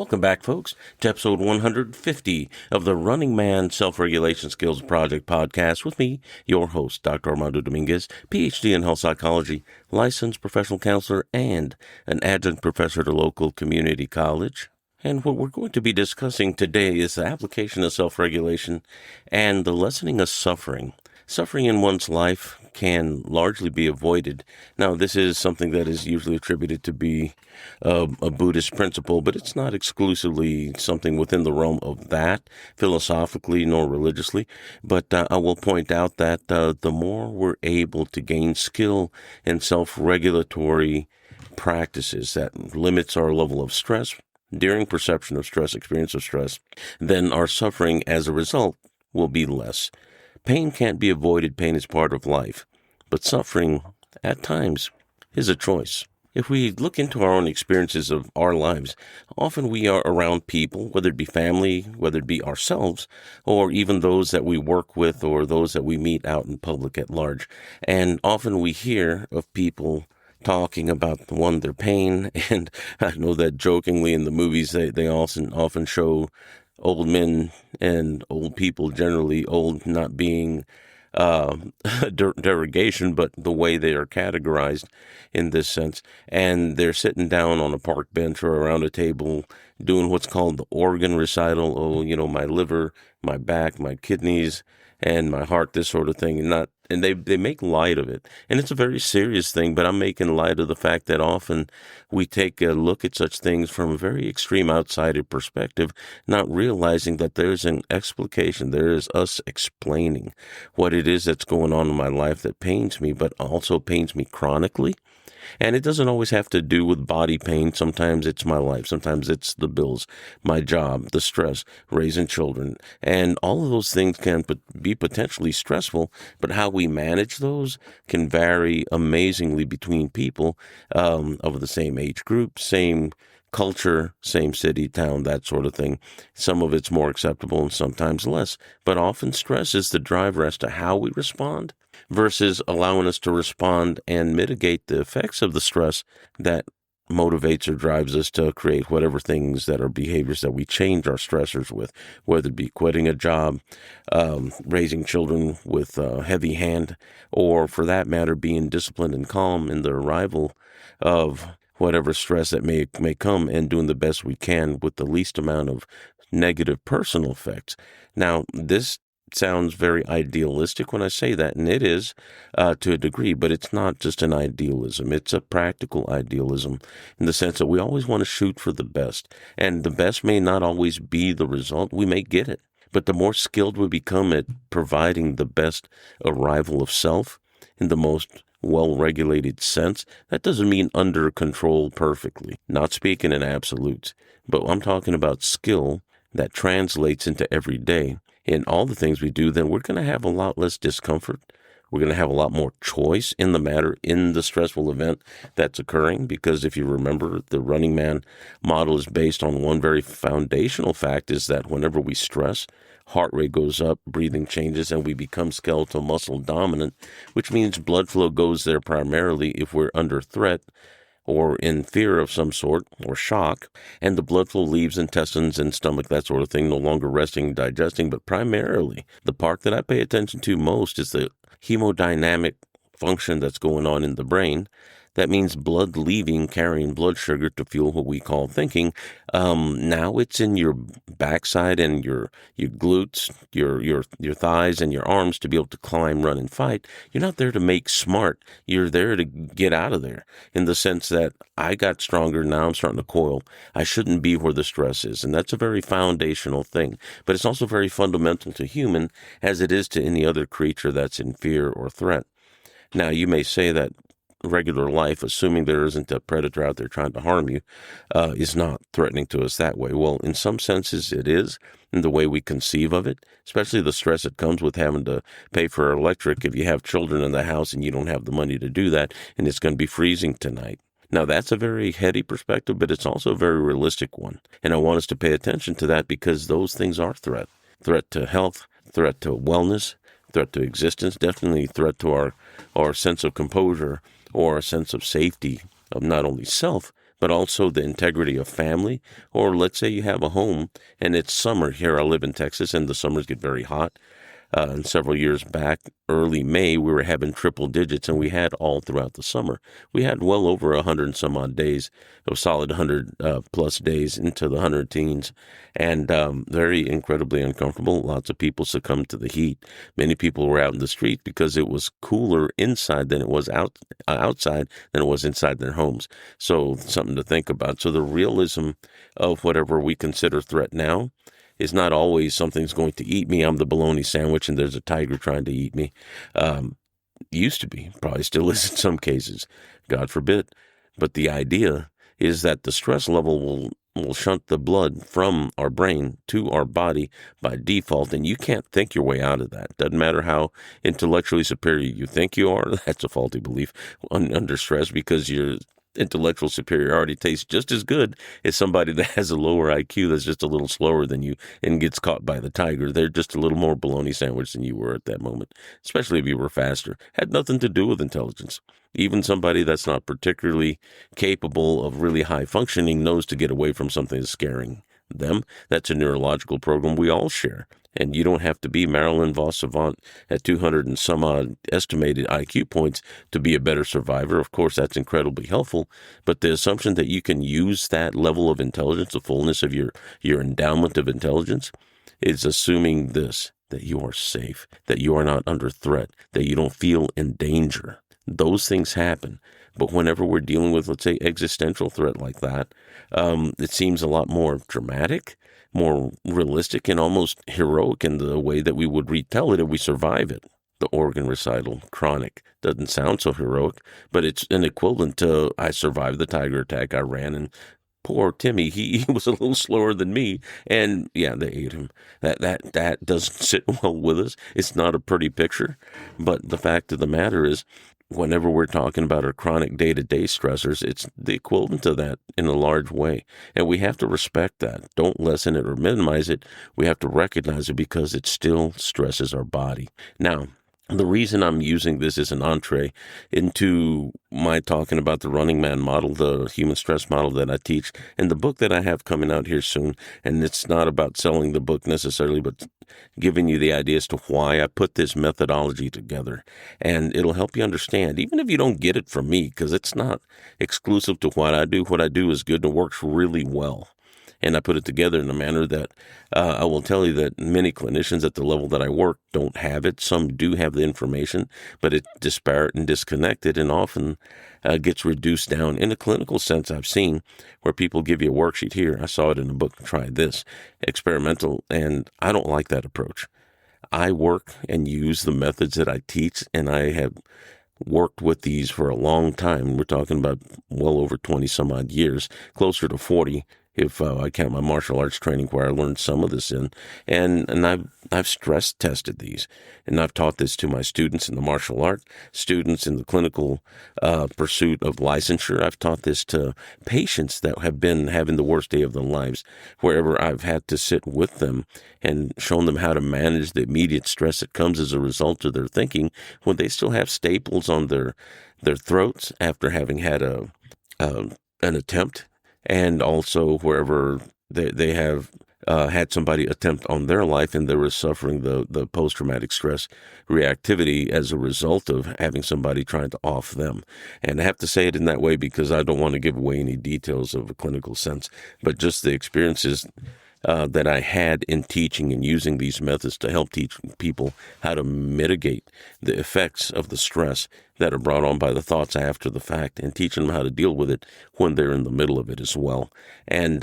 Welcome back, folks, to episode 150 of the Running Man Self-Regulation Skills Project podcast with me, your host, Dr. Armando Dominguez, PhD in health psychology, licensed professional counselor, and an adjunct professor at a local community college. And what we're going to be discussing today is the application of self-regulation and the lessening of suffering. Suffering in one's life can largely be avoided. Now, this is something that is usually attributed to be a Buddhist principle, but it's not exclusively something within the realm of that, philosophically nor religiously. But I will point out that the more we're able to gain skill in self-regulatory practices that limits our level of stress during perception of stress, experience of stress, then our suffering as a result will be less. Pain can't be avoided. Pain is part of life. But suffering, at times, is a choice. If we look into our own experiences of our lives, often we are around people, whether it be family, whether it be ourselves, or even those that we work with or those that we meet out in public at large. And often we hear of people talking about, their pain. And I know that jokingly in the movies, they often show old men and old people, generally old not being derogation, but the way they are categorized in this sense. And they're sitting down on a park bench or around a table doing what's called the organ recital. Oh, my liver, my back, my kidneys, and my heart, this sort of thing. And they make light of it. And it's a very serious thing, but I'm making light of the fact that often we take a look at such things from a very extreme outsider perspective, not realizing that there's an explication. There is us explaining what it is that's going on in my life that pains me, but also pains me chronically. And it doesn't always have to do with body pain. Sometimes it's my life. Sometimes it's the bills, my job, the stress, raising children. And all of those things can be potentially stressful, but how we manage those can vary amazingly between people of the same age group, same culture, same city, town, that sort of thing. Some of it's more acceptable and sometimes less. But often stress is the driver as to how we respond versus allowing us to respond and mitigate the effects of the stress that motivates or drives us to create whatever things that are behaviors that we change our stressors with, whether it be quitting a job, raising children with a heavy hand, or for that matter, being disciplined and calm in the arrival of whatever stress that may come and doing the best we can with the least amount of negative personal effects. Now, this sounds very idealistic when I say that, and it is to a degree, but it's not just an idealism. It's a practical idealism in the sense that we always want to shoot for the best, and the best may not always be the result. We may get it, but the more skilled we become at providing the best arrival of self in the most well-regulated sense, that doesn't mean under control perfectly. Not speaking in absolutes, but I'm talking about skill that translates into every day. In all the things we do, then we're going to have a lot less discomfort. We're going to have a lot more choice in the matter, in the stressful event that's occurring. Because if you remember, the Running Man model is based on one very foundational fact, is that whenever we stress, heart rate goes up, breathing changes, and we become skeletal muscle dominant, which means blood flow goes there primarily if we're under threat or in fear of some sort, or shock, and the blood flow leaves intestines and stomach, that sort of thing, no longer resting, digesting, but primarily the part that I pay attention to most is the hemodynamic function that's going on in the brain. That means blood leaving, carrying blood sugar to fuel what we call thinking. Now it's in your backside and your glutes, your thighs and your arms to be able to climb, run, and fight. You're not there to make smart. You're there to get out of there, in the sense that I got stronger, now I'm starting to coil. I shouldn't be where the stress is. And that's a very foundational thing. But it's also very fundamental to human, as it is to any other creature that's in fear or threat. Now, you may say that regular life, assuming there isn't a predator out there trying to harm you, is not threatening to us that way. Well, in some senses it is, in the way we conceive of it, especially the stress that comes with having to pay for electric if you have children in the house and you don't have the money to do that, and it's going to be freezing tonight. Now, that's a very heady perspective, but it's also a very realistic one. And I want us to pay attention to that, because those things are threat to health, threat to wellness, threat to existence, definitely threat to our sense of composure, or a sense of safety of not only self, but also the integrity of family. Or let's say you have a home and it's summer. Here I live in Texas and the summers get very hot. And several years back, early May, we were having triple digits, and we had all throughout the summer. We had well over 100 and some odd days, of solid 100 plus days into the 100 teens, and very incredibly uncomfortable. Lots of people succumbed to the heat. Many people were out in the street because it was cooler inside than it was outside than it was inside their homes. So something to think about. So the realism of whatever we consider threat now is not always something's going to eat me. I'm the bologna sandwich and there's a tiger trying to eat me. Used to be, probably still is in some cases, God forbid. But the idea is that the stress level will shunt the blood from our brain to our body by default, and you can't think your way out of that. Doesn't matter how intellectually superior you think you are. That's a faulty belief under stress, because you're intellectual superiority tastes just as good as somebody that has a lower IQ that's just a little slower than you and gets caught by the tiger. They're just a little more bologna sandwich than you were at that moment, especially if you were faster. Had nothing to do with intelligence. Even somebody that's not particularly capable of really high functioning knows to get away from something that's scaring them. That's a neurological program we all share. And you don't have to be Marilyn Vos Savant at 200 and some odd estimated IQ points to be a better survivor. Of course, that's incredibly helpful. But the assumption that you can use that level of intelligence, the fullness of your endowment of intelligence, is assuming this, that you are safe, that you are not under threat, that you don't feel in danger. Those things happen. But whenever we're dealing with, let's say, existential threat like that, it seems a lot more dramatic, more realistic, and almost heroic in the way that we would retell it if we survive it. The organ recital, chronic, doesn't sound so heroic, but it's an equivalent to, I survived the tiger attack, I ran, and poor Timmy, he was a little slower than me, and yeah, they ate him. That doesn't sit well with us. It's not a pretty picture, but the fact of the matter is, whenever we're talking about our chronic day-to-day stressors, it's the equivalent to that in a large way. And we have to respect that. Don't lessen it or minimize it. We have to recognize it because it still stresses our body. Now, the reason I'm using this as an entree into my talking about the running man model, the human stress model that I teach, and the book that I have coming out here soon, and it's not about selling the book necessarily, but giving you the idea as to why I put this methodology together. And it'll help you understand, even if you don't get it from me, because it's not exclusive to what I do. What I do is good and works really well. And I put it together in a manner that I will tell you that many clinicians at the level that I work don't have it. Some do have the information, but it's disparate and disconnected, and often gets reduced down. In a clinical sense, I've seen where people give you a worksheet. Here, I saw it in a book, try this, experimental, and I don't like that approach. I work and use the methods that I teach, and I have worked with these for a long time. We're talking about well over 20 some odd years, closer to 40 if I count my martial arts training where I learned some of this in. And I've stress tested these, and I've taught this to my students in the martial art, students in the clinical pursuit of licensure. I've taught this to patients that have been having the worst day of their lives, wherever I've had to sit with them and shown them how to manage the immediate stress that comes as a result of their thinking when they still have staples on their throats after having had an attempt. And also wherever they have had somebody attempt on their life and they were suffering the post-traumatic stress reactivity as a result of having somebody trying to off them. And I have to say it in that way because I don't want to give away any details of a clinical sense, but just the experiences that I had in teaching and using these methods to help teach people how to mitigate the effects of the stress that are brought on by the thoughts after the fact, and teaching them how to deal with it when they're in the middle of it as well. And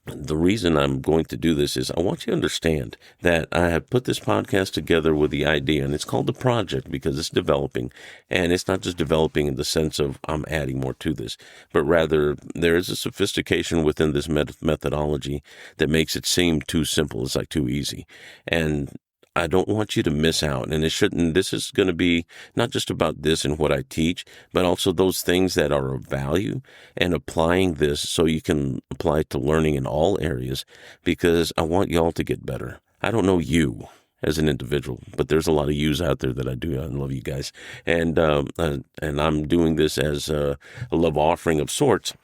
the reason I'm going to do this is I want you to understand that I have put this podcast together with the idea, and it's called The Project because it's developing, and it's not just developing in the sense of I'm adding more to this, but rather there is a sophistication within this methodology that makes it seem too simple. It's like too easy. And I don't want you to miss out, and this is going to be not just about this and what I teach, but also those things that are of value, and applying this so you can apply it to learning in all areas, because I want y'all to get better. I don't know you as an individual, but there's a lot of yous out there that I do. I love you guys. And I'm doing this as a love offering of sorts.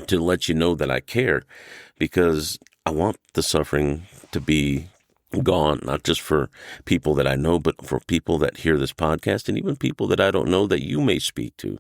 to let you know that I care, because I want the suffering to be gone, not just for people that I know, but for people that hear this podcast and even people that I don't know that you may speak to.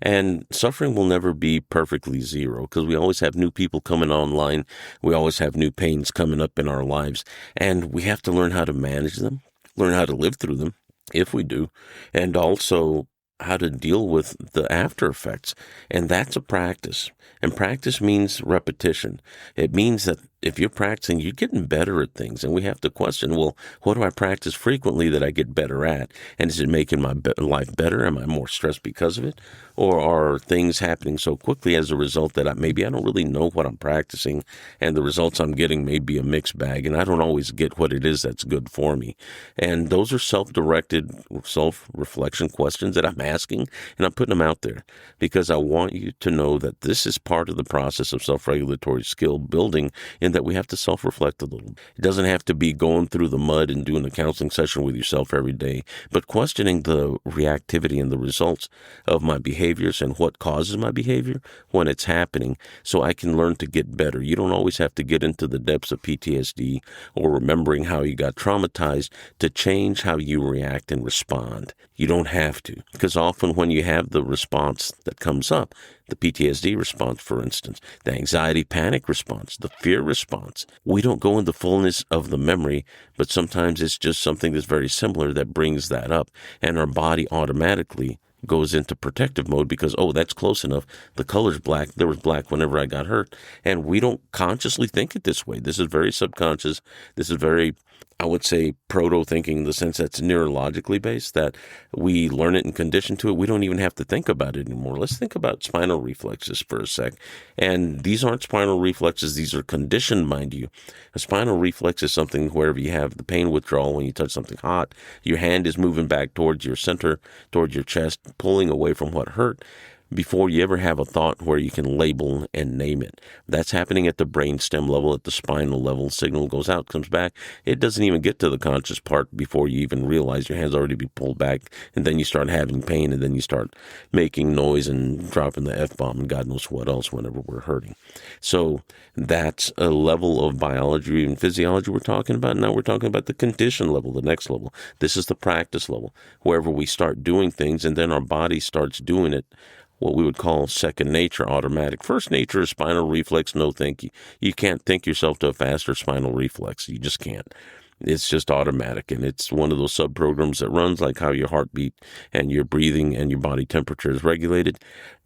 And suffering will never be perfectly zero, because we always have new people coming online. We always have new pains coming up in our lives, and we have to learn how to manage them, learn how to live through them if we do, and also how to deal with the after effects. And that's a practice. And practice means repetition. It means that if you're practicing, you're getting better at things. And we have to question, well, what do I practice frequently that I get better at? And is it making my life better? Am I more stressed because of it? Or are things happening so quickly as a result that maybe I don't really know what I'm practicing, and the results I'm getting may be a mixed bag, and I don't always get what it is that's good for me? And those are self-directed, self-reflection questions that I'm asking, and I'm putting them out there because I want you to know that this is part of the process of self-regulatory skill building, in that we have to self-reflect a little. It doesn't have to be going through the mud and doing a counseling session with yourself every day, but questioning the reactivity and the results of my behaviors and what causes my behavior when it's happening, so I can learn to get better. You don't always have to get into the depths of PTSD or remembering how you got traumatized to change how you react and respond. You don't have to, because often when you have the response that comes up, the PTSD response, for instance, the anxiety panic response, the fear response, we don't go into fullness of the memory, but sometimes it's just something that's very similar that brings that up, and our body automatically goes into protective mode because, oh, that's close enough. The color's black. There was black whenever I got hurt. And we don't consciously think it this way. This is very subconscious. This is very, I would say, proto-thinking, in the sense that's neurologically based, that we learn it and condition to it. We don't even have to think about it anymore. Let's think about spinal reflexes for a sec. And these aren't spinal reflexes. These are conditioned, mind you. A spinal reflex is something wherever you have the pain withdrawal when you touch something hot, your hand is moving back towards your center, towards your chest, pulling away from what hurt, before you ever have a thought where you can label and name it. That's happening at the brainstem level, at the spinal level. Signal goes out, comes back. It doesn't even get to the conscious part before you even realize your hand's already been pulled back, and then you start having pain, and then you start making noise and dropping the F-bomb and God knows what else whenever we're hurting. So that's a level of biology and physiology we're talking about. Now we're talking about the condition level, the next level. This is the practice level, wherever we start doing things, and then our body starts doing it, what we would call second nature, automatic. First nature is spinal reflex, no think. You can't think yourself to a faster spinal reflex. You just can't. It's just automatic, and it's one of those sub-programs that runs like how your heartbeat and your breathing and your body temperature is regulated.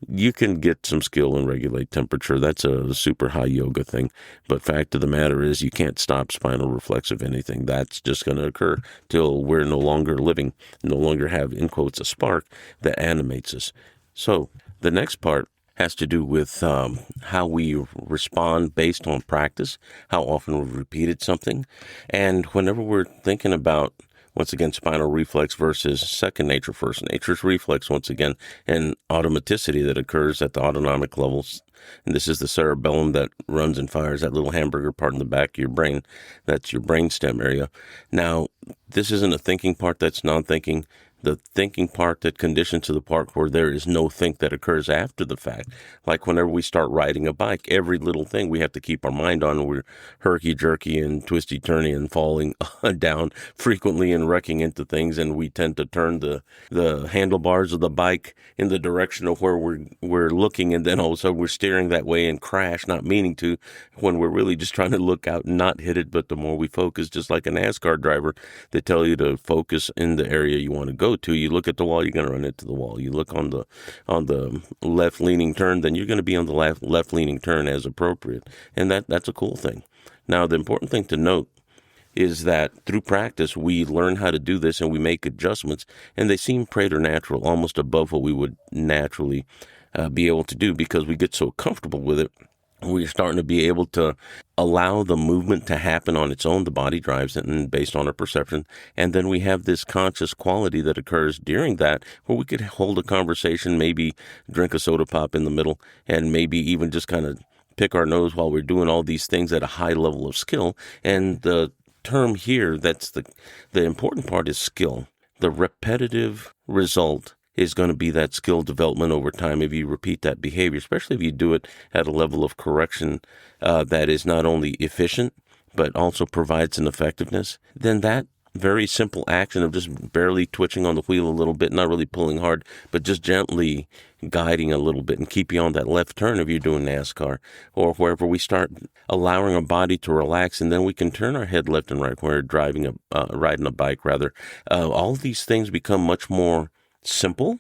You can get some skill and regulate temperature. That's a super high yoga thing. But fact of the matter is, you can't stop spinal reflex of anything. That's just going to occur till we're no longer living, no longer have, in quotes, a spark that animates us. So the next part has to do with how we respond based on practice, how often we've repeated something. And whenever we're thinking about, once again, spinal reflex versus second nature, first nature's reflex, once again, and automaticity that occurs at the autonomic levels. And this is the cerebellum that runs and fires that little hamburger part in the back of your brain. That's your brainstem area. Now, this isn't a thinking part that's non-thinking. The thinking part that conditions to the part where there is no think that occurs after the fact. Like whenever we start riding a bike, every little thing we have to keep our mind on. We're herky-jerky and twisty-turny and falling down frequently and wrecking into things, and we tend to turn the handlebars of the bike in the direction of where we're looking, and then all of a sudden we're steering that way and crash, not meaning to, when we're really just trying to look out and not hit it. But the more we focus, just like a NASCAR driver, they tell you to focus in the area you want to go to. You look at the wall, you're going to run into the wall. You look on the left-leaning turn, then you're going to be on the left-leaning turn as appropriate. And that's a cool thing. Now, the important thing to note is that through practice, we learn how to do this and we make adjustments, and they seem preternatural, almost above what we would naturally be able to do, because we get so comfortable with it. We're starting to be able to allow the movement to happen on its own. The body drives it, and based on our perception. And then we have this conscious quality that occurs during that, where we could hold a conversation, maybe drink a soda pop in the middle, and maybe even just kind of pick our nose while we're doing all these things at a high level of skill. And the term here, that's the important part, is skill. The repetitive result is going to be that skill development over time if you repeat that behavior, especially if you do it at a level of correction that is not only efficient, but also provides an effectiveness. Then that very simple action of just barely twitching on the wheel a little bit, not really pulling hard, but just gently guiding a little bit and keep you on that left turn if you're doing NASCAR or wherever we start allowing our body to relax, and then we can turn our head left and right when we're riding a bike rather. All of these things become much more simple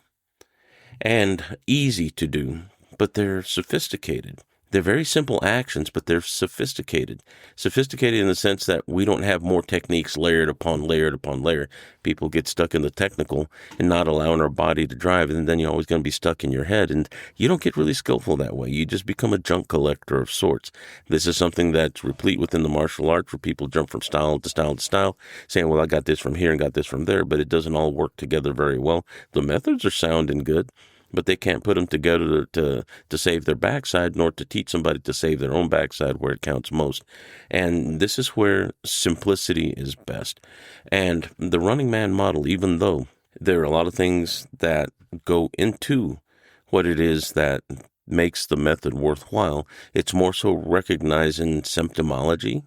and easy to do, but they're sophisticated. They're very simple actions, but they're sophisticated. Sophisticated in the sense that we don't have more techniques layered upon layered upon layer. People get stuck in the technical and not allowing our body to drive, and then you're always going to be stuck in your head, and you don't get really skillful that way. You just become a junk collector of sorts. This is something that's replete within the martial arts where people jump from style to style to style, saying, well, I got this from here and got this from there, but it doesn't all work together very well. The methods are sound and good, but they can't put them together to save their backside, nor to teach somebody to save their own backside where it counts most. And this is where simplicity is best. And the running man model, even though there are a lot of things that go into what it is that makes the method worthwhile, it's more so recognizing symptomology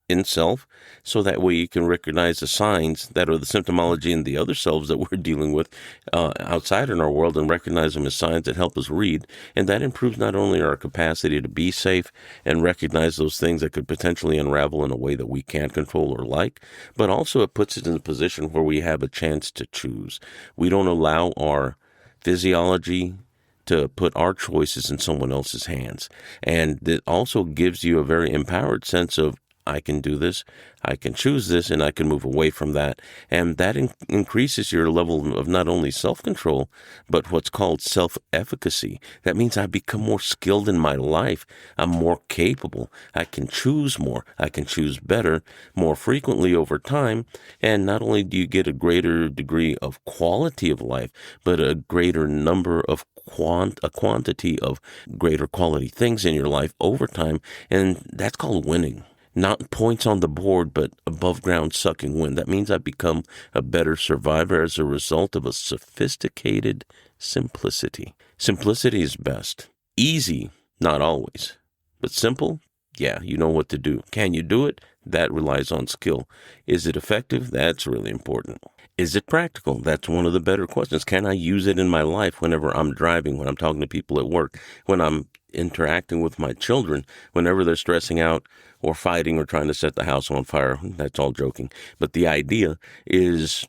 in self, so that way you can recognize the signs that are the symptomology in the other selves that we're dealing with outside in our world, and recognize them as signs that help us read. And that improves not only our capacity to be safe and recognize those things that could potentially unravel in a way that we can't control or like, but also it puts us in a position where we have a chance to choose. We don't allow our physiology to put our choices in someone else's hands. And it also gives you a very empowered sense of, I can do this, I can choose this, and I can move away from that. And that increases your level of not only self-control, but what's called self-efficacy. That means I become more skilled in my life. I'm more capable. I can choose more. I can choose better, more frequently over time. And not only do you get a greater degree of quality of life, but a greater number of a quantity of greater quality things in your life over time. And that's called winning. Not points on the board, but above ground sucking wind. That means I become a better survivor as a result of a sophisticated simplicity. Simplicity is best. Easy, not always. But simple, yeah, you know what to do. Can you do it? That relies on skill. Is it effective? That's really important. Is it practical? That's one of the better questions. Can I use it in my life whenever I'm driving, when I'm talking to people at work, when I'm interacting with my children, whenever they're stressing out or fighting or trying to set the house on fire? That's all joking. But the idea is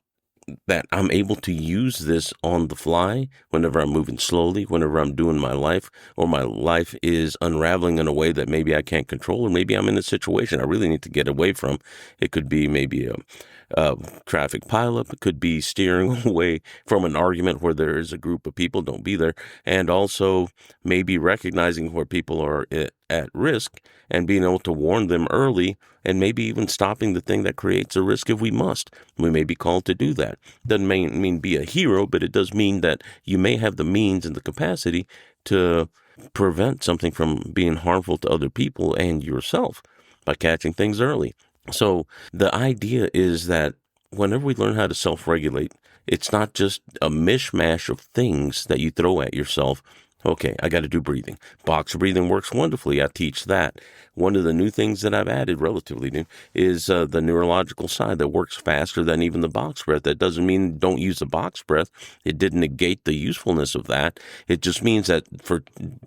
that I'm able to use this on the fly whenever I'm moving slowly, whenever I'm doing my life, or my life is unraveling in a way that maybe I can't control, or maybe I'm in a situation I really need to get away from. It could be maybe a traffic pileup. It could be steering away from an argument where there is a group of people, don't be there. And also maybe recognizing where people are at risk and being able to warn them early, and maybe even stopping the thing that creates a risk if we must. We may be called to do that. Doesn't mean be a hero, but it does mean that you may have the means and the capacity to prevent something from being harmful to other people and yourself by catching things early. So the idea is that whenever we learn how to self-regulate, it's not just a mishmash of things that you throw at yourself. Okay, I got to do breathing. Box breathing works wonderfully. I teach that. One of the new things that I've added, relatively new, is the neurological side that works faster than even the box breath. That doesn't mean don't use the box breath. It didn't negate the usefulness of that. It just means that for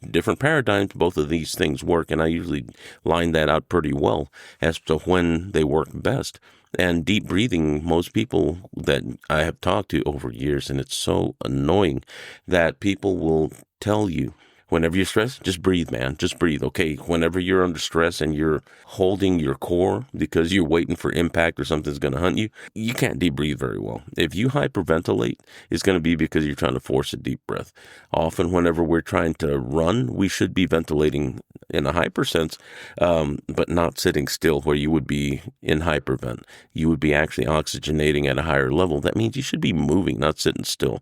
different paradigms, both of these things work, and I usually line that out pretty well as to when they work best. And deep breathing, most people that I have talked to over years, and it's so annoying that people will tell you, whenever you're stressed, just breathe, man. Just breathe. Okay, whenever you're under stress and you're holding your core because you're waiting for impact or something's going to hunt you, you can't deep breathe very well. If you hyperventilate, it's going to be because you're trying to force a deep breath. Often, whenever we're trying to run, we should be ventilating in a hyper sense, but not sitting still where you would be in hypervent. You would be actually oxygenating at a higher level. That means you should be moving, not sitting still.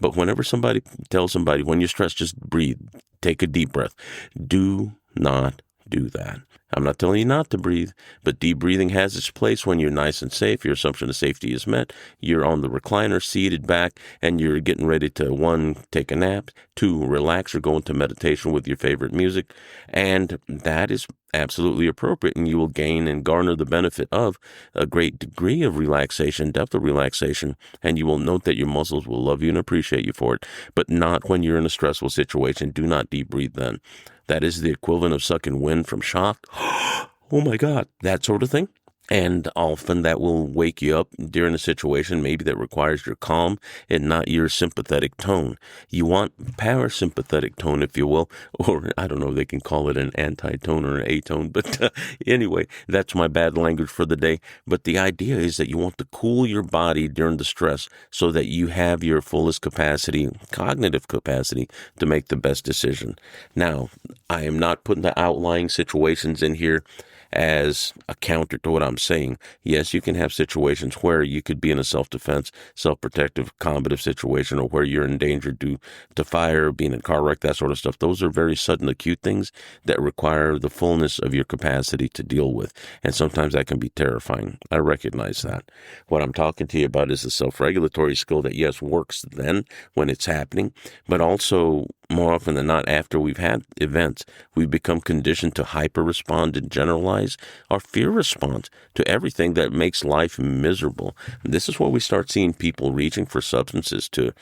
But whenever somebody tells somebody, when you're stressed, just breathe, take a deep breath. Do not do that. I'm not telling you not to breathe, but deep breathing has its place when you're nice and safe. Your assumption of safety is met. You're on the recliner, seated back, and you're getting ready to, 1, take a nap, 2, relax or go into meditation with your favorite music. And that is absolutely appropriate, and you will gain and garner the benefit of a great degree of relaxation, depth of relaxation, and you will note that your muscles will love you and appreciate you for it, but not when you're in a stressful situation. Do not deep breathe then. That is the equivalent of sucking wind from shock. Oh my God, that sort of thing. And often that will wake you up during a situation maybe that requires your calm and not your sympathetic tone. You want parasympathetic tone, if you will, or I don't know, they can call it an anti-tone or an A-tone, but anyway, that's my bad language for the day. But the idea is that you want to cool your body during the stress so that you have your fullest capacity, cognitive capacity, to make the best decision. Now, I am not putting the outlying situations in here as a counter to what I'm saying. Yes, you can have situations where you could be in a self-defense, self-protective, combative situation, or where you're in danger due to fire, being in a car wreck, that sort of stuff. Those are very sudden, acute things that require the fullness of your capacity to deal with. And sometimes that can be terrifying. I recognize that. What I'm talking to you about is the self-regulatory skill that, yes, works then when it's happening, but also more often than not, after we've had events, we become conditioned to hyper-respond and generalize our fear response to everything that makes life miserable. This is where we start seeing people reaching for substances to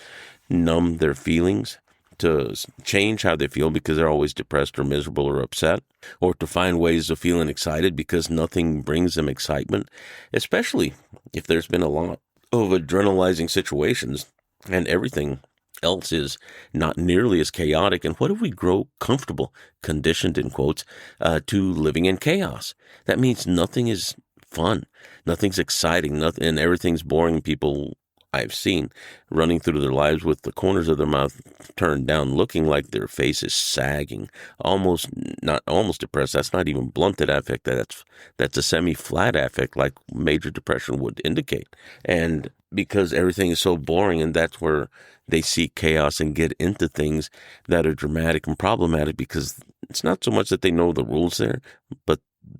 numb their feelings, to change how they feel because they're always depressed or miserable or upset, or to find ways of feeling excited because nothing brings them excitement, especially if there's been a lot of adrenalizing situations and everything else is not nearly as chaotic. And what if we grow comfortable, conditioned in quotes, to living in chaos? That means nothing is fun, nothing's exciting, nothing, and everything's boring. People I've seen running through their lives with the corners of their mouth turned down, looking like their face is sagging, almost depressed. That's not even blunted affect. That's a semi-flat affect, like major depression would indicate. And because everything is so boring, and that's where they seek chaos and get into things that are dramatic and problematic, because it's not so much that they know the rules there, but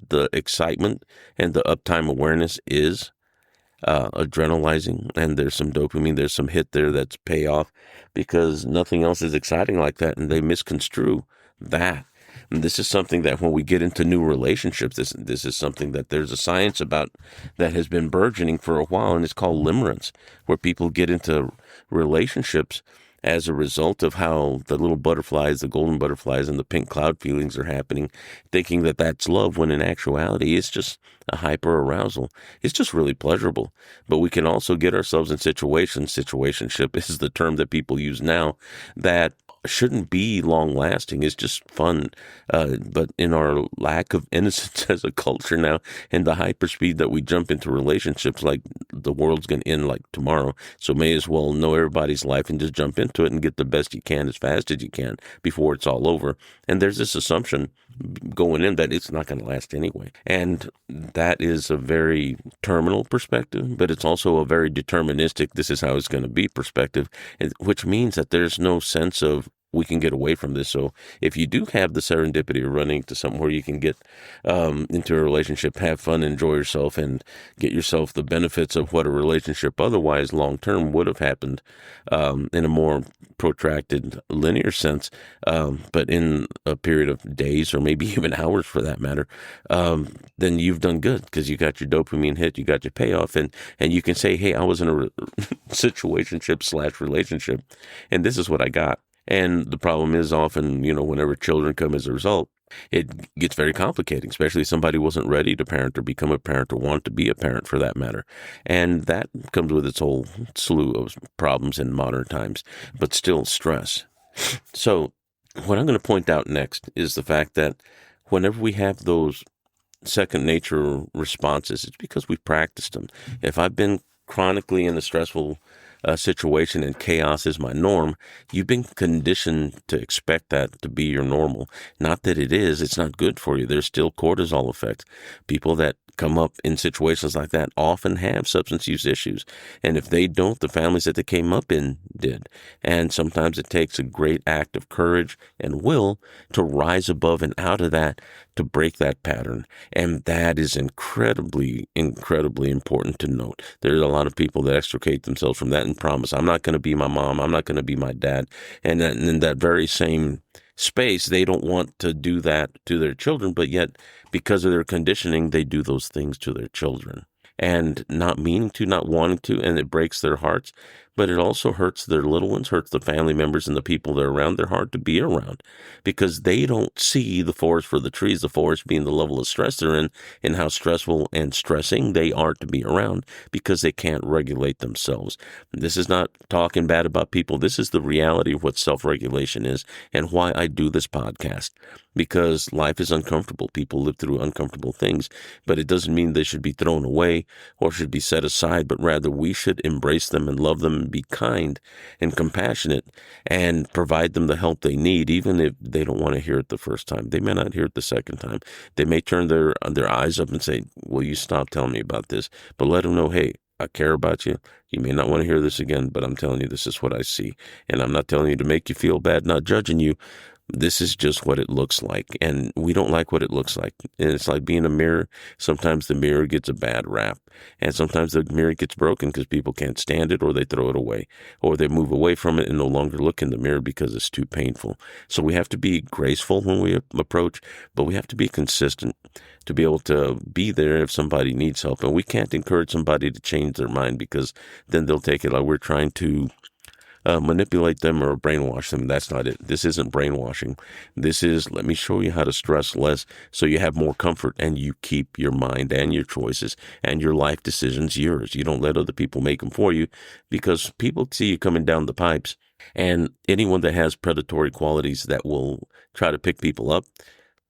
the excitement and the uptime awareness is adrenalizing, and there's some dopamine, there's some hit there that's payoff, because nothing else is exciting like that, and they misconstrue that. And this is something that when we get into new relationships, this is something that there's a science about that has been burgeoning for a while, and it's called limerence, where people get into relationships as a result of how the little butterflies, the golden butterflies, and the pink cloud feelings are happening, thinking that that's love, when in actuality it's just a hyper arousal. It's just really pleasurable. But we can also get ourselves in situationship is the term that people use now, that shouldn't be long lasting. It's just fun. But in our lack of innocence as a culture now, and the hyperspeed that we jump into relationships, like the world's going to end like tomorrow. So may as well know everybody's life and just jump into it and get the best you can as fast as you can before it's all over. And there's this assumption going in that it's not going to last anyway. And that is a very terminal perspective, but it's also a very deterministic, this is how it's going to be perspective, which means that there's no sense of we can get away from this. So if you do have the serendipity of running to something where you can get into a relationship, have fun, enjoy yourself, and get yourself the benefits of what a relationship otherwise long-term would have happened in a more protracted linear sense, but in a period of days or maybe even hours for that matter, then you've done good, because you got your dopamine hit, you got your payoff, and you can say, hey, I was in a situationship/relationship, and this is what I got. And the problem is often, whenever children come as a result, it gets very complicating, especially if somebody wasn't ready to parent or become a parent or want to be a parent for that matter. And that comes with its whole slew of problems in modern times, but still stress. So what I'm going to point out next is the fact that whenever we have those second nature responses, it's because we've practiced them. If I've been chronically in a stressful situation and chaos is my norm, you've been conditioned to expect that to be your normal. Not that it is, it's not good for you. There's still cortisol effects. People that come up in situations like that often have substance use issues. And if they don't, the families that they came up in did. And sometimes it takes a great act of courage and will to rise above and out of that, to break that pattern. And that is incredibly, incredibly important to note. There's a lot of people that extricate themselves from that and promise, I'm not going to be my mom, I'm not going to be my dad. And in that very same space, they don't want to do that to their children, but yet because of their conditioning, they do those things to their children. And not meaning to, not wanting to, and it breaks their hearts, but it also hurts their little ones, hurts the family members and the people they're around. They're hard to be around because they don't see the forest for the trees, the forest being the level of stress they're in and how stressful and stressing they are to be around because they can't regulate themselves. This is not talking bad about people. This is the reality of what self-regulation is and why I do this podcast, because life is uncomfortable. People live through uncomfortable things, but it doesn't mean they should be thrown away or should be set aside, but rather we should embrace them and love them and be kind and compassionate and provide them the help they need, even if they don't want to hear it the first time. They may not hear it the second time. They may turn their eyes up and say, will you stop telling me about this? But let them know, hey, I care about you. You may not want to hear this again, but I'm telling you, this is what I see. And I'm not telling you to make you feel bad, not judging you. This is just what it looks like, and we don't like what it looks like. And it's like being a mirror. Sometimes the mirror gets a bad rap, and sometimes the mirror gets broken because people can't stand it, or they throw it away, or they move away from it and no longer look in the mirror because it's too painful. So we have to be graceful when we approach, but we have to be consistent to be able to be there if somebody needs help. And we can't encourage somebody to change their mind because then they'll take it like we're trying to manipulate them or brainwash them. That's not it. This isn't brainwashing. This is, let me show you how to stress less so you have more comfort and you keep your mind and your choices and your life decisions yours. You don't let other people make them for you because people see you coming down the pipes, and anyone that has predatory qualities that will try to pick people up,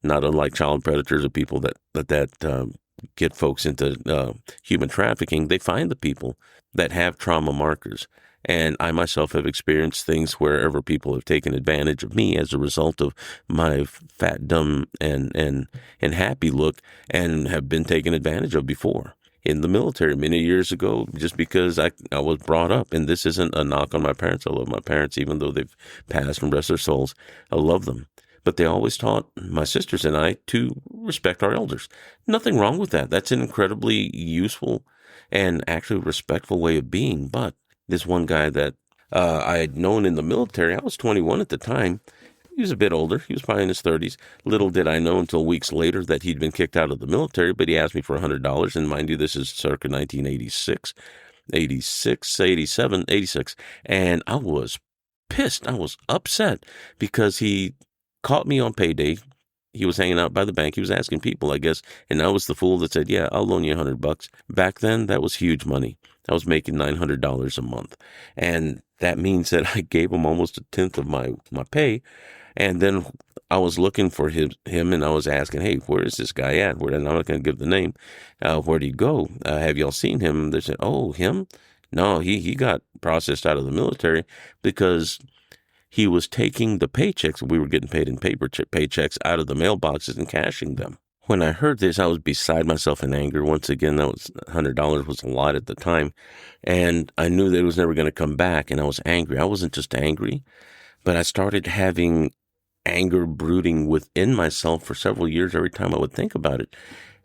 not unlike child predators or people that get folks into human trafficking, they find the people that have trauma markers. And I myself have experienced things wherever people have taken advantage of me as a result of my fat, dumb, and happy look, and have been taken advantage of before in the military many years ago, just because I was brought up. And this isn't a knock on my parents. I love my parents, even though they've passed and rest their souls. I love them. But they always taught my sisters and I to respect our elders. Nothing wrong with that. That's an incredibly useful and actually respectful way of being. But this one guy that I had known in the military, I was 21 at the time. He was a bit older. He was probably in his 30s. Little did I know until weeks later that he'd been kicked out of the military, but he asked me for $100. And mind you, this is circa 1986, 86, 87, 86. And I was pissed. I was upset because he caught me on payday. He was hanging out by the bank. He was asking people, I guess. And I was the fool that said, yeah, I'll loan you $100. Back then, that was huge money. I was making $900 a month. And that means that I gave him almost a tenth of my pay. And then I was looking for him and I was asking, hey, where is this guy at? And I'm not going to give the name. Where'd he go? Have y'all seen him? They said, oh, him? No, he got processed out of the military because he was taking the paychecks. We were getting paid in paper paychecks out of the mailboxes and cashing them. When I heard this, I was beside myself in anger. Once again, that was $100 was a lot at the time. And I knew that it was never going to come back. And I was angry. I wasn't just angry, but I started having anger brooding within myself for several years every time I would think about it.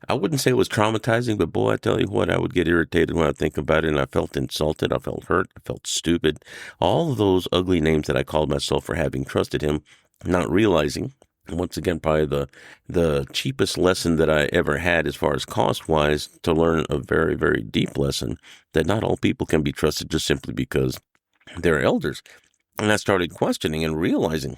I wouldn't say it was traumatizing, but boy, I tell you what, I would get irritated when I think about it. And I felt insulted. I felt hurt. I felt stupid. All of those ugly names that I called myself for having trusted him, not realizing. Once again, probably the cheapest lesson that I ever had as far as cost-wise, to learn a very, very deep lesson that not all people can be trusted just simply because they're elders. And I started questioning and realizing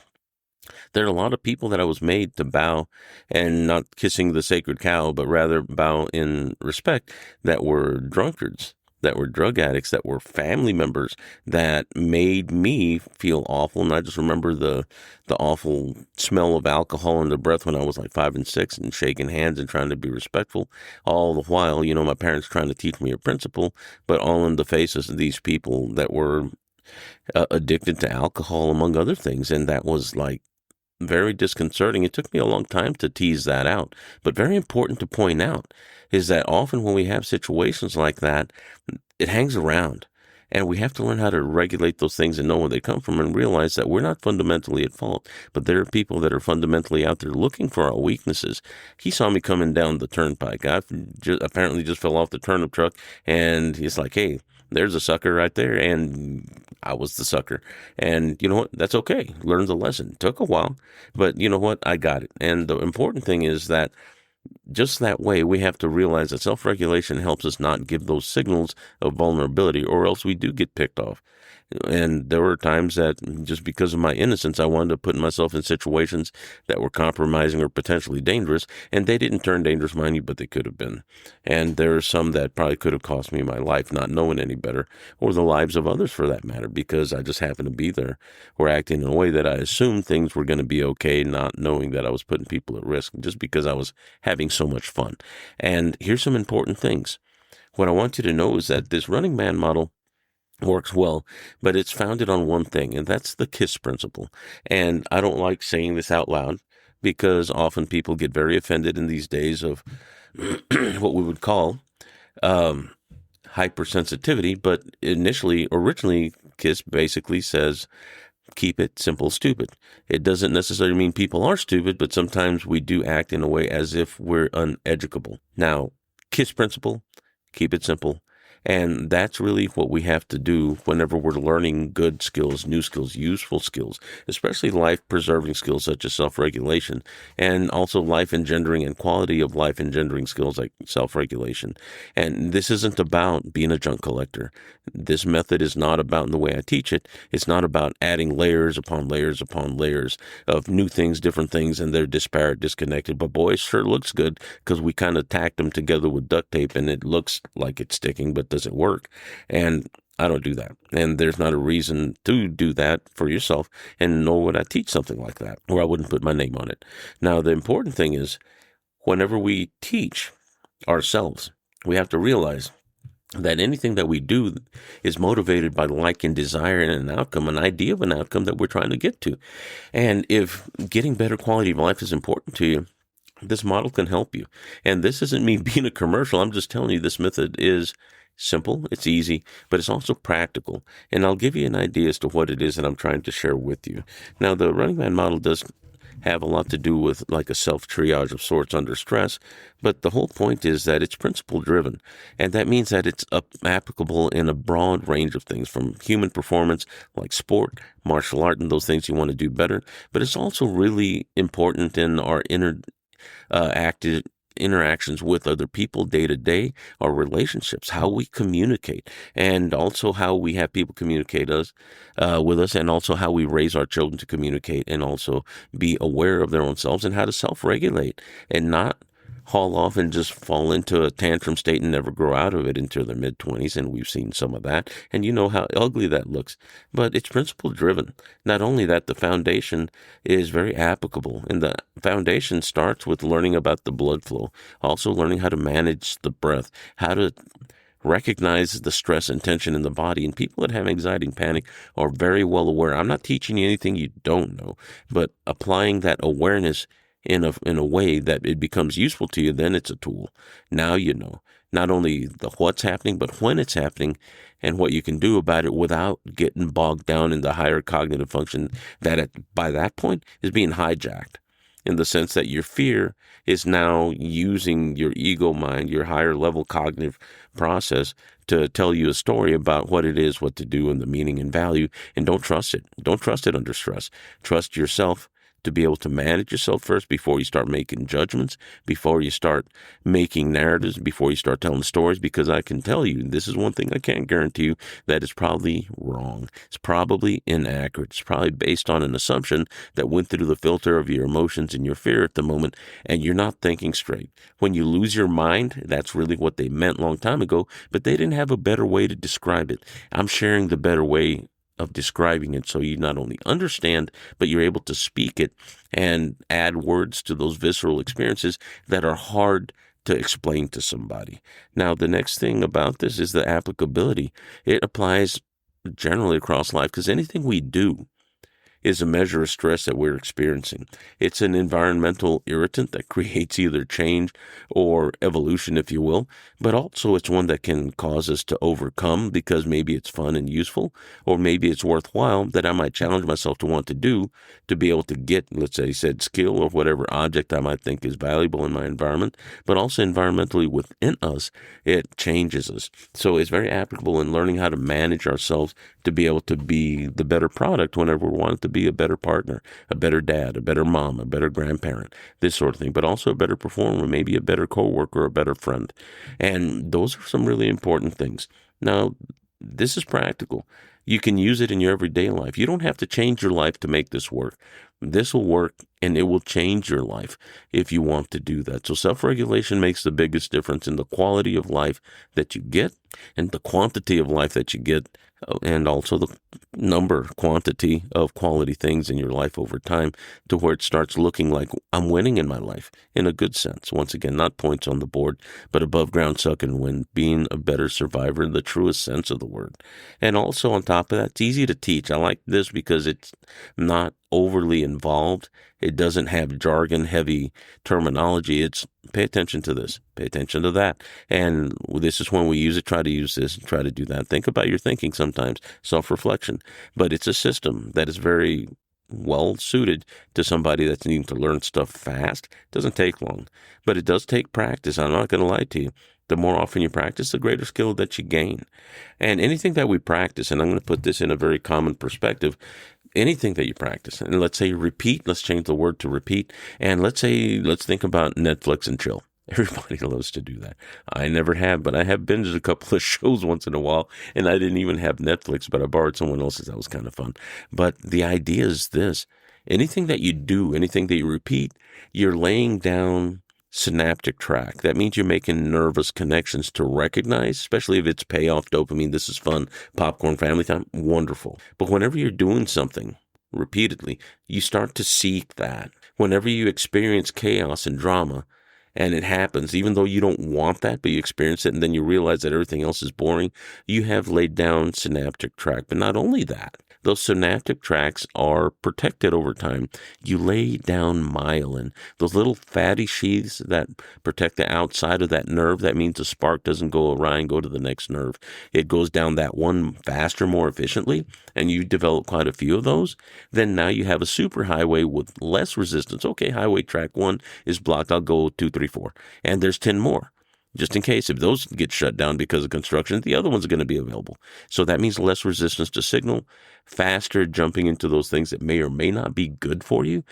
there are a lot of people that I was made to bow, and not kissing the sacred cow, but rather bow in respect, that were drunkards, that were drug addicts, that were family members that made me feel awful. And I just remember the awful smell of alcohol in the breath when I was like 5 and 6, and shaking hands and trying to be respectful. All the while, my parents trying to teach me a principle, but all in the faces of these people that were addicted to alcohol, among other things. And that was like very disconcerting. It took me a long time to tease that out, but very important to point out is that often when we have situations like that, it hangs around. And we have to learn how to regulate those things and know where they come from and realize that we're not fundamentally at fault, but there are people that are fundamentally out there looking for our weaknesses. He saw me coming down the turnpike. I apparently just fell off the turnip truck, and he's like, hey, there's a sucker right there. And I was the sucker. And you know what? That's okay. Learned the lesson. Took a while, but you know what? I got it. And the important thing is that just that way, we have to realize that self-regulation helps us not give those signals of vulnerability, or else we do get picked off. And there were times that just because of my innocence, I wound up putting myself in situations that were compromising or potentially dangerous, and they didn't turn dangerous, mind you, but they could have been. And there are some that probably could have cost me my life, not knowing any better, or the lives of others for that matter, because I just happened to be there or acting in a way that I assumed things were going to be okay, not knowing that I was putting people at risk just because I was having so much fun. And here's some important things. What I want you to know is that this running man model works well, but it's founded on one thing, and that's the KISS principle. And I don't like saying this out loud because often people get very offended in these days of what we would call hypersensitivity. But originally, KISS basically says, keep it simple, stupid. It doesn't necessarily mean people are stupid, but sometimes we do act in a way as if we're uneducable. Now, KISS principle, keep it simple. And that's really what we have to do whenever we're learning good skills, new skills, useful skills, especially life-preserving skills such as self-regulation, and also life-engendering and quality of life-engendering skills like self-regulation. And this isn't about being a junk collector. This method is not about, in the way I teach it, it's not about adding layers upon layers upon layers of new things, different things, and they're disparate, disconnected. But boy, it sure looks good because we kind of tacked them together with duct tape, and it looks like it's sticking, but does it work? And I don't do that. And there's not a reason to do that for yourself, and nor would I teach something like that, or I wouldn't put my name on it. Now, the important thing is whenever we teach ourselves, we have to realize that anything that we do is motivated by like and desire and an outcome, an idea of an outcome that we're trying to get to. And if getting better quality of life is important to you, this model can help you. And this isn't me being a commercial. I'm just telling you this method is simple, it's easy, but it's also practical. And I'll give you an idea as to what it is that I'm trying to share with you. Now, the Running Man model does have a lot to do with like a self-triage of sorts under stress, but the whole point is that it's principle-driven, and that means that it's applicable in a broad range of things, from human performance like sport, martial art, and those things you want to do better, but it's also really important in our interactions with other people day to day, our relationships, how we communicate, and also how we have people communicate with us, and also how we raise our children to communicate and also be aware of their own selves and how to self-regulate and not haul off and just fall into a tantrum state and never grow out of it into their mid-20s. And we've seen some of that, and you know how ugly that looks. But it's principle driven. Not only that, the foundation is very applicable, and the foundation starts with learning about the blood flow, also learning how to manage the breath, how to recognize the stress and tension in the body. And people that have anxiety and panic are very well aware. I'm not teaching you anything you don't know, but applying that awareness in a way that it becomes useful to you, then it's a tool. Now you know not only the what's happening, but when it's happening and what you can do about it without getting bogged down in the higher cognitive function that by that point is being hijacked, in the sense that your fear is now using your ego mind, your higher level cognitive process, to tell you a story about what it is, what to do, and the meaning and value. And don't trust it. Don't trust it under stress. Trust yourself to be able to manage yourself first before you start making judgments, before you start making narratives, before you start telling stories, because I can tell you, this is one thing I can't guarantee you, that is probably wrong. It's probably inaccurate. It's probably based on an assumption that went through the filter of your emotions and your fear at the moment, and you're not thinking straight. When you lose your mind, that's really what they meant a long time ago, but they didn't have a better way to describe it. I'm sharing the better way of describing it so you not only understand, but you're able to speak it and add words to those visceral experiences that are hard to explain to somebody. Now, the next thing about this is the applicability. It applies generally across life, because anything we do is a measure of stress that we're experiencing. It's an environmental irritant that creates either change or evolution, if you will, but also it's one that can cause us to overcome because maybe it's fun and useful, or maybe it's worthwhile that I might challenge myself to want to do to be able to get, let's say, said skill or whatever object I might think is valuable in my environment, but also environmentally within us, it changes us. So it's very applicable in learning how to manage ourselves to be able to be the better product whenever we want to be a better partner, a better dad, a better mom, a better grandparent, this sort of thing, but also a better performer, maybe a better coworker, a better friend. And those are some really important things. Now, this is practical. You can use it in your everyday life. You don't have to change your life to make this work. This will work and it will change your life if you want to do that. So self-regulation makes the biggest difference in the quality of life that you get and the quantity of life that you get, and also the quantity of quality things in your life over time, to where it starts looking like I'm winning in my life in a good sense. Once again, not points on the board, but above ground suck and win, being a better survivor in the truest sense of the word. And also on top of that, it's easy to teach. I like this because it's not overly involved. It doesn't have jargon, heavy terminology. It's pay attention to this, pay attention to that. And this is when we use it, try to use this, try to do that. Think about your thinking sometimes, self-reflection. But it's a system that is very well suited to somebody that's needing to learn stuff fast. It doesn't take long, but it does take practice. I'm not going to lie to you. The more often you practice, the greater skill that you gain. And anything that we practice, and I'm going to put this in a very common perspective, anything that you practice, and let's say repeat, let's change the word to repeat, and let's think about Netflix and chill. Everybody loves to do that. I never have, but I have binged a couple of shows once in a while, and I didn't even have Netflix, but I borrowed someone else's. That was kind of fun. But the idea is this: anything that you do, anything that you repeat, you're laying down synaptic track. That means you're making nervous connections to recognize, especially if it's payoff dopamine. This is fun. Popcorn, family time. Wonderful. But whenever you're doing something repeatedly, you start to seek that. Whenever you experience chaos and drama, and it happens, even though you don't want that, but you experience it, and then you realize that everything else is boring, you have laid down synaptic track. But not only that, those synaptic tracks are protected over time. You lay down myelin, those little fatty sheaths that protect the outside of that nerve. That means the spark doesn't go awry and go to the next nerve. It goes down that one faster, more efficiently, and you develop quite a few of those. Then now you have a superhighway with less resistance. Okay, highway track 1 is blocked. I'll go 2, 3, 4. And there's 10 more. Just in case, if those get shut down because of construction, the other ones are going to be available. So that means less resistance to signal, faster jumping into those things that may or may not be good for you.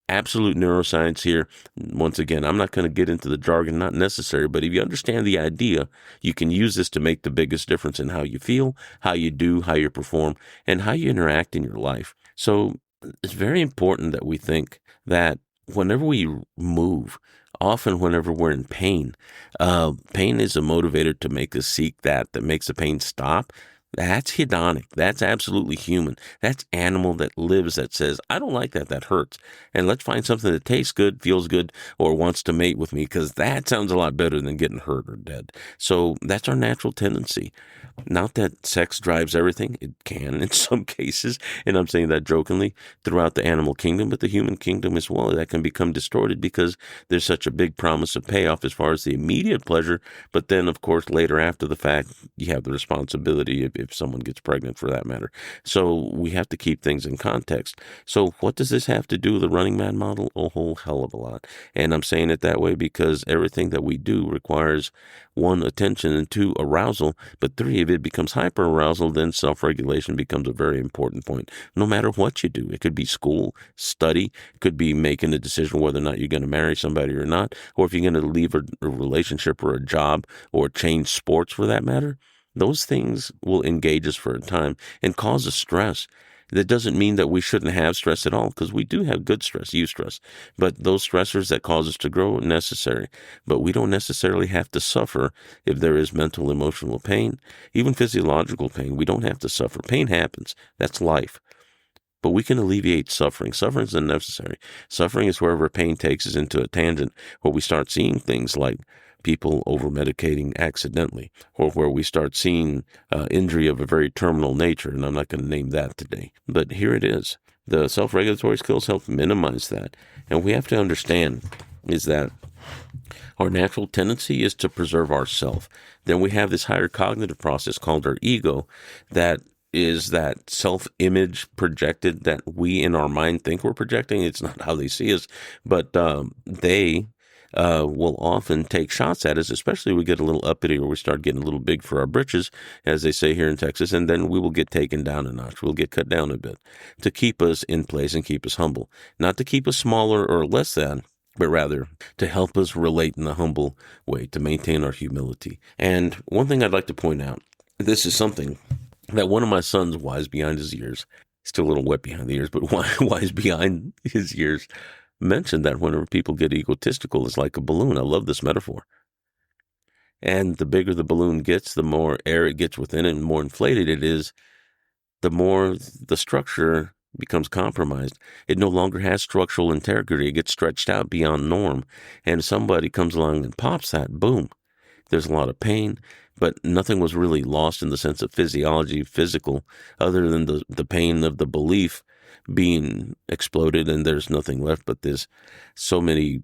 Absolute neuroscience here. Once again, I'm not going to get into the jargon, not necessary, but if you understand the idea, you can use this to make the biggest difference in how you feel, how you do, how you perform, and how you interact in your life. So it's very important that we think that whenever we move, often whenever we're in pain, pain is a motivator to make us seek that makes the pain stop. That's hedonic. That's absolutely human. That's animal that lives, that says, I don't like that. That hurts. And let's find something that tastes good, feels good, or wants to mate with me, because that sounds a lot better than getting hurt or dead. So that's our natural tendency. Not that sex drives everything. It can in some cases, and I'm saying that jokingly, throughout the animal kingdom, but the human kingdom as well. That can become distorted because there's such a big promise of payoff as far as the immediate pleasure. But then, of course, later after the fact, you have the responsibility if someone gets pregnant, for that matter. So we have to keep things in context. So what does this have to do with the Running Man model? A whole hell of a lot. And I'm saying it that way because everything that we do requires 1, attention, and 2, arousal. But 3, if it becomes hyperarousal, then self-regulation becomes a very important point. No matter what you do, it could be school, study, it could be making a decision whether or not you're going to marry somebody or not, or if you're going to leave a relationship or a job or change sports for that matter. Those things will engage us for a time and cause us stress. That doesn't mean that we shouldn't have stress at all, because we do have good stress, eustress. But those stressors that cause us to grow are necessary. But we don't necessarily have to suffer if there is mental, emotional pain, even physiological pain. We don't have to suffer. Pain happens. That's life. But we can alleviate suffering. Suffering is unnecessary. Suffering is wherever pain takes us into a tangent where we start seeing things like people over-medicating accidentally, or where we start seeing injury of a very terminal nature, and I'm not going to name that today. But here it is. The self-regulatory skills help minimize that. And we have to understand is that our natural tendency is to preserve ourself. Then we have this higher cognitive process called our ego that is that self-image projected that we in our mind think we're projecting. It's not how they see us, but they will often take shots at us, especially we get a little uppity or we start getting a little big for our britches, as they say here in Texas, and then we will get taken down a notch. We'll get cut down a bit to keep us in place and keep us humble, not to keep us smaller or less than, but rather to help us relate in a humble way, to maintain our humility. And one thing I'd like to point out, this is something that one of my sons, wise behind his years, still a little wet behind the ears, but wise behind his years, mentioned that whenever people get egotistical, it's like a balloon. I love this metaphor. And the bigger the balloon gets, the more air it gets within it, and the more inflated it is, the more the structure becomes compromised. It no longer has structural integrity. It gets stretched out beyond norm. And somebody comes along and pops that, boom. There's a lot of pain, but nothing was really lost in the sense of physiology, physical, other than the pain of the belief being exploded, and there's nothing left but there's so many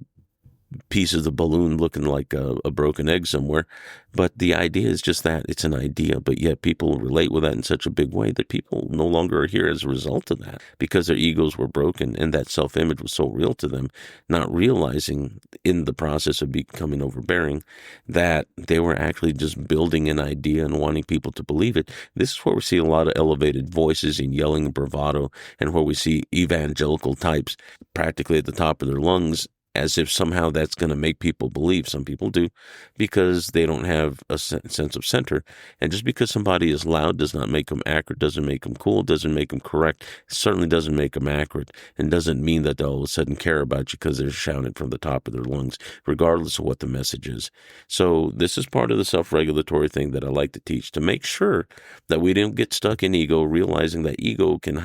pieces of balloon looking like a broken egg somewhere. But the idea is just that it's an idea, but yet people relate with that in such a big way that people no longer are here as a result of that because their egos were broken and that self-image was so real to them, not realizing in the process of becoming overbearing that they were actually just building an idea and wanting people to believe it. This is where we see a lot of elevated voices and yelling and bravado, and where we see evangelical types practically at the top of their lungs, as if somehow that's going to make people believe. Some people do because they don't have a sense of center. And just because somebody is loud does not make them accurate, doesn't make them cool, doesn't make them correct, certainly doesn't make them accurate, and doesn't mean that they'll all of a sudden care about you because they're shouting from the top of their lungs, regardless of what the message is. So this is part of the self-regulatory thing that I like to teach, to make sure that we don't get stuck in ego, realizing that ego can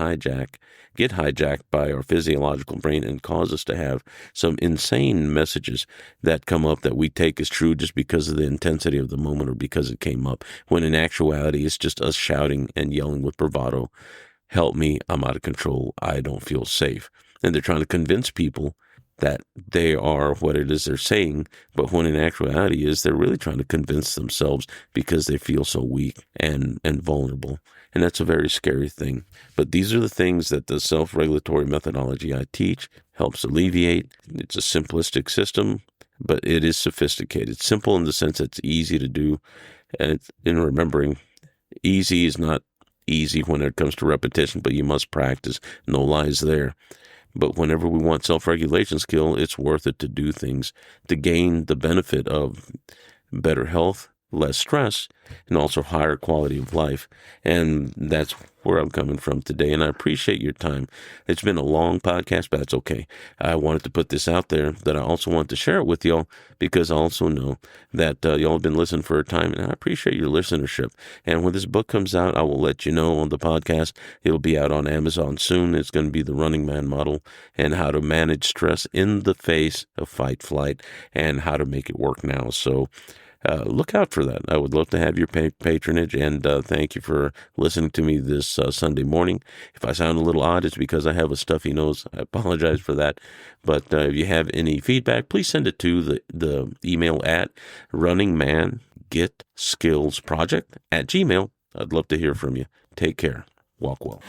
get hijacked by our physiological brain and cause us to have some insane messages that come up that we take as true just because of the intensity of the moment or because it came up, when in actuality it's just us shouting and yelling with bravado, help me, I'm out of control, I don't feel safe. And they're trying to convince people that they are what it is they're saying, but when in actuality is they're really trying to convince themselves because they feel so weak and vulnerable. And that's a very scary thing. But these are the things that the self-regulatory methodology I teach helps alleviate. It's a simplistic system, but it is sophisticated. Simple in the sense that it's easy to do. And it's, in remembering, easy is not easy when it comes to repetition, but you must practice. No lies there. But whenever we want self-regulation skill, it's worth it to do things to gain the benefit of better health, less stress, and also higher quality of life. And that's where I'm coming from today. And I appreciate your time. It's been a long podcast, but that's okay. I wanted to put this out there, that I also want to share it with y'all, because I also know that y'all have been listening for a time, and I appreciate your listenership. And when this book comes out, I will let you know on the podcast. It'll be out on Amazon soon. It's going to be The Running Man Model, and how to manage stress in the face of fight, flight, and how to make it work now. So look out for that. I would love to have your patronage, and thank you for listening to me this Sunday morning. If I sound a little odd, it's because I have a stuffy nose. I apologize for that. But if you have any feedback, please send it to the email at runningmangetskillsproject@gmail.com. I'd love to hear from you. Take care. Walk well.